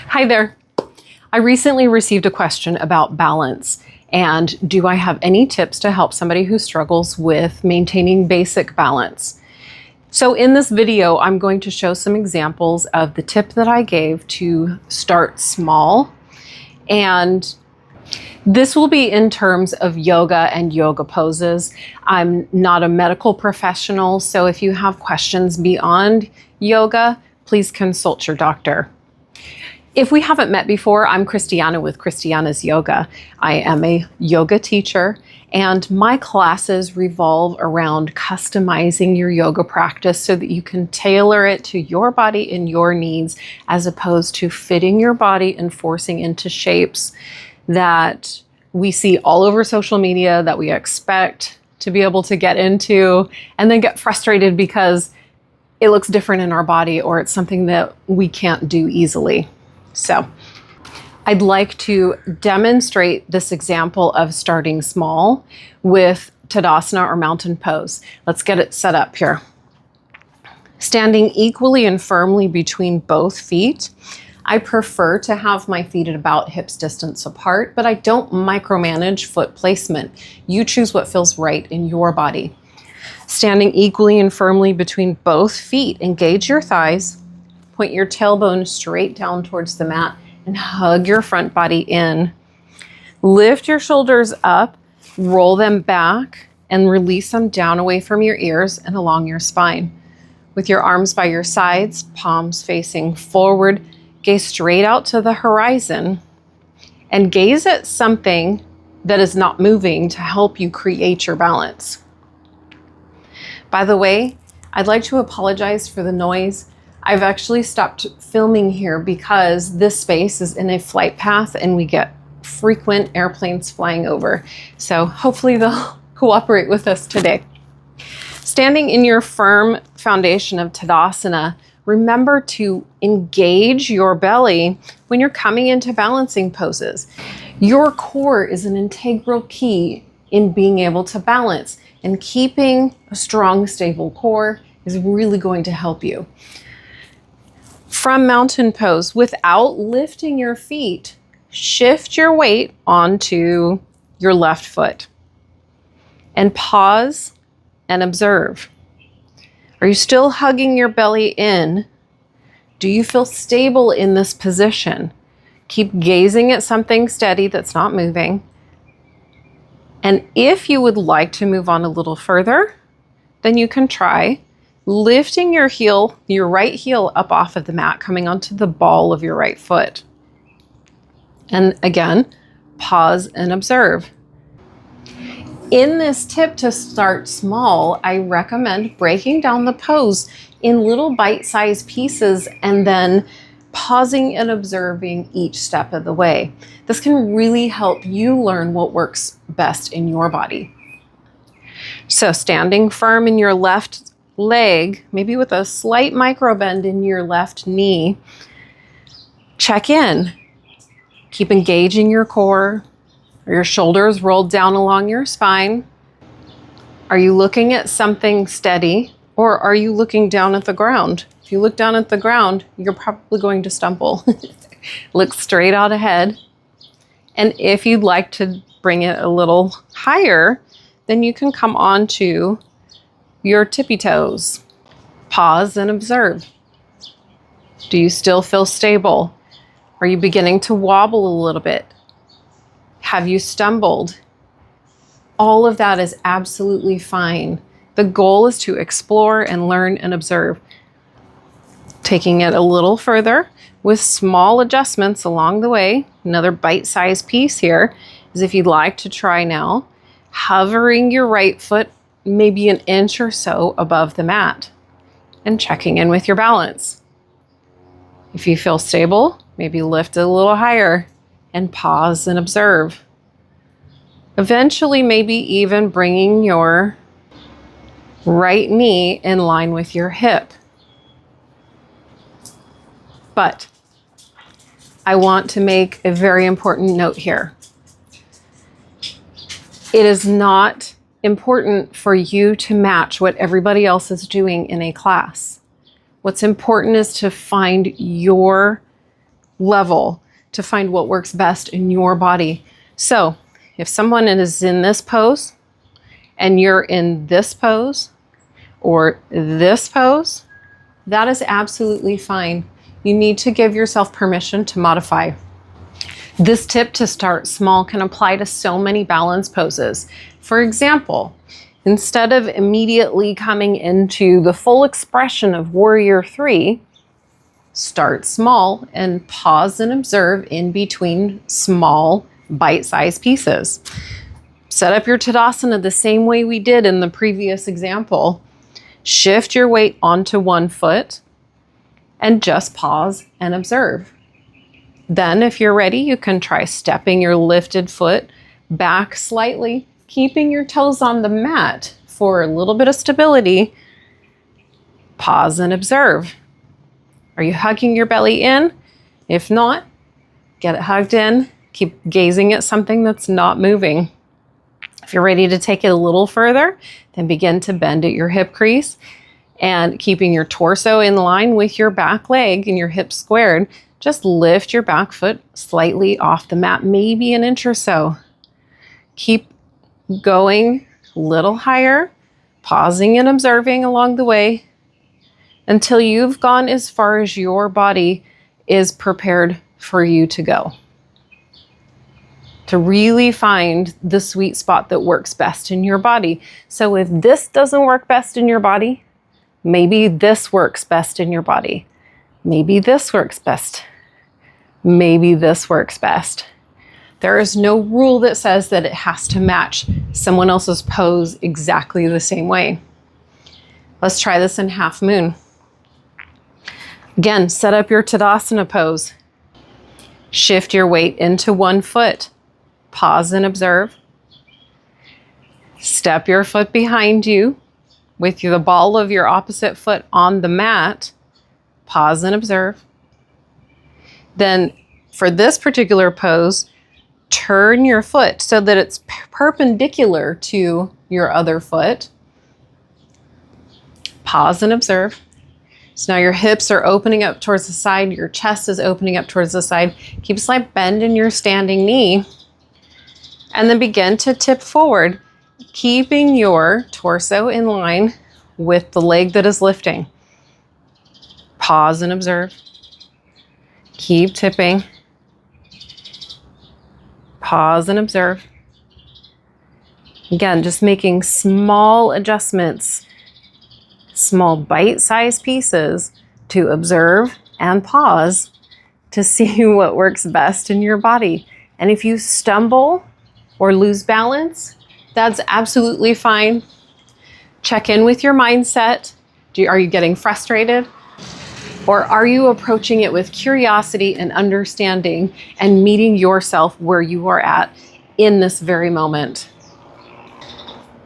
Hi there. I recently received a question about balance and do I have any tips to help somebody who struggles with maintaining basic balance? So in this video, I'm going to show some examples of the tip that I gave to start small. And this will be in terms of yoga and yoga poses. I'm not a medical professional, so if you have questions beyond yoga, please consult your doctor. If we haven't met before, I'm Christiana with Christiana's Yoga. I am a yoga teacher, and my classes revolve around customizing your yoga practice so that you can tailor it to your body and your needs, as opposed to fitting your body and forcing into shapes that we see all over social media that we expect to be able to get into and then get frustrated because it looks different in our body or it's something that we can't do easily. So I'd like to demonstrate this example of starting small with Tadasana or mountain pose. Let's get it set up here. Standing equally and firmly between both feet. I prefer to have my feet at about hips distance apart, but I don't micromanage foot placement. You choose what feels right in your body. Standing equally and firmly between both feet, engage your thighs. Point your tailbone straight down towards the mat and hug your front body in. Lift your shoulders up, roll them back, and release them down away from your ears and along your spine. With your arms by your sides, palms facing forward, gaze straight out to the horizon and gaze at something that is not moving to help you create your balance. By the way, I'd like to apologize for the noise. I've actually stopped filming here because this space is in a flight path and we get frequent airplanes flying over. So hopefully they'll cooperate with us today. Standing in your firm foundation of Tadasana, remember to engage your belly when you're coming into balancing poses. Your core is an integral key in being able to balance, and keeping a strong, stable core is really going to help you. From mountain pose, without lifting your feet, shift your weight onto your left foot and pause and observe. Are you still hugging your belly in? Do you feel stable in this position? Keep gazing at something steady that's not moving. And if you would like to move on a little further, then you can try lifting your heel, your right heel up off of the mat, coming onto the ball of your right foot. And again, pause and observe. In this tip to start small, I recommend breaking down the pose in little bite-sized pieces and then pausing and observing each step of the way. This can really help you learn what works best in your body. So standing firm in your left leg, maybe with a slight micro bend in your left knee, check in. Keep engaging your core. Are your shoulders rolled down along your spine? Are you looking at something steady, or are you looking down at the ground? If you look down at the ground, you're probably going to stumble. Look straight out ahead. And if you'd like to bring it a little higher, then you can come onto your tippy toes. Pause and observe. Do you still feel stable? Are you beginning to wobble a little bit? Have you stumbled? All of that is absolutely fine. The goal is to explore and learn and observe. Taking it a little further with small adjustments along the way. Another bite-sized piece here is, if you'd like to try now, hovering your right foot maybe an inch or so above the mat and checking in with your balance. If you feel stable, maybe lift it a little higher and pause and observe. Eventually, maybe even bringing your right knee in line with your hip. But I want to make a very important note here. It is not important for you to match what everybody else is doing in a class. What's important is to find your level to find what works best in your body. So if someone is in this pose and you're in this pose or this pose, that is absolutely fine. You need to give yourself permission to modify. This tip to start small can apply to so many balance poses. For example, instead of immediately coming into the full expression of Warrior 3, start small and pause and observe in between small bite-sized pieces. Set up your Tadasana the same way we did in the previous example. Shift your weight onto one foot and just pause and observe. Then if you're ready, you can try stepping your lifted foot back slightly, keeping your toes on the mat for a little bit of stability. Pause and observe. Are you hugging your belly in? If not, get it hugged in. Keep gazing at something that's not moving. If you're ready to take it a little further, then begin to bend at your hip crease and keeping your torso in line with your back leg and your hips squared. Just lift your back foot slightly off the mat, maybe an inch or so. Keep going a little higher, pausing and observing along the way until you've gone as far as your body is prepared for you to go. To really find the sweet spot that works best in your body. So if this doesn't work best in your body, maybe this works best in your body. Maybe this works best. Maybe this works best. There is no rule that says that it has to match someone else's pose exactly the same way. Let's try this in half moon. Again, set up your Tadasana pose. Shift your weight into one foot. Pause and observe. Step your foot behind you with the ball of your opposite foot on the mat. Pause and observe. Then for this particular pose, turn your foot so that it's perpendicular to your other foot. Pause and observe. So now your hips are opening up towards the side, your chest is opening up towards the side. Keep a slight bend in your standing knee. And then begin to tip forward, keeping your torso in line with the leg that is lifting. Pause and observe. Keep tipping. Pause and observe. Again, just making small adjustments, small bite-sized pieces to observe and pause to see what works best in your body. And if you stumble or lose balance, that's absolutely fine. Check in with your mindset. Are you getting frustrated? Or are you approaching it with curiosity and understanding and meeting yourself where you are at in this very moment?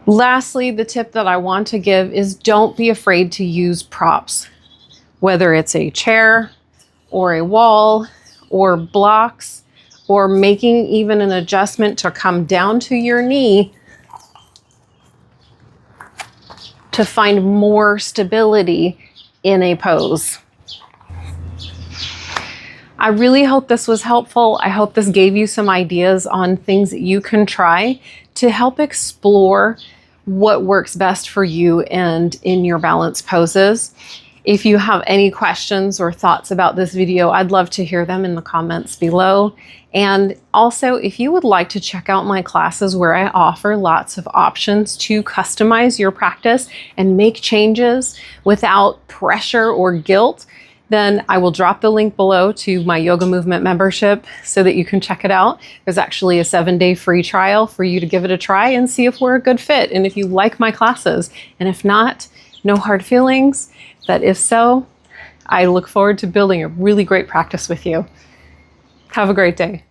Lastly, the tip that I want to give is don't be afraid to use props, whether it's a chair or a wall or blocks or making even an adjustment to come down to your knee to find more stability in a pose. I really hope this was helpful. I hope this gave you some ideas on things that you can try to help explore what works best for you and in your balance poses. If you have any questions or thoughts about this video, I'd love to hear them in the comments below. And also, if you would like to check out my classes where I offer lots of options to customize your practice and make changes without pressure or guilt, then I will drop the link below to my yoga movement membership so that you can check it out. There's actually a 7-day free trial for you to give it a try and see if we're a good fit and if you like my classes. And if not, no hard feelings. But if so, I look forward to building a really great practice with you. Have a great day.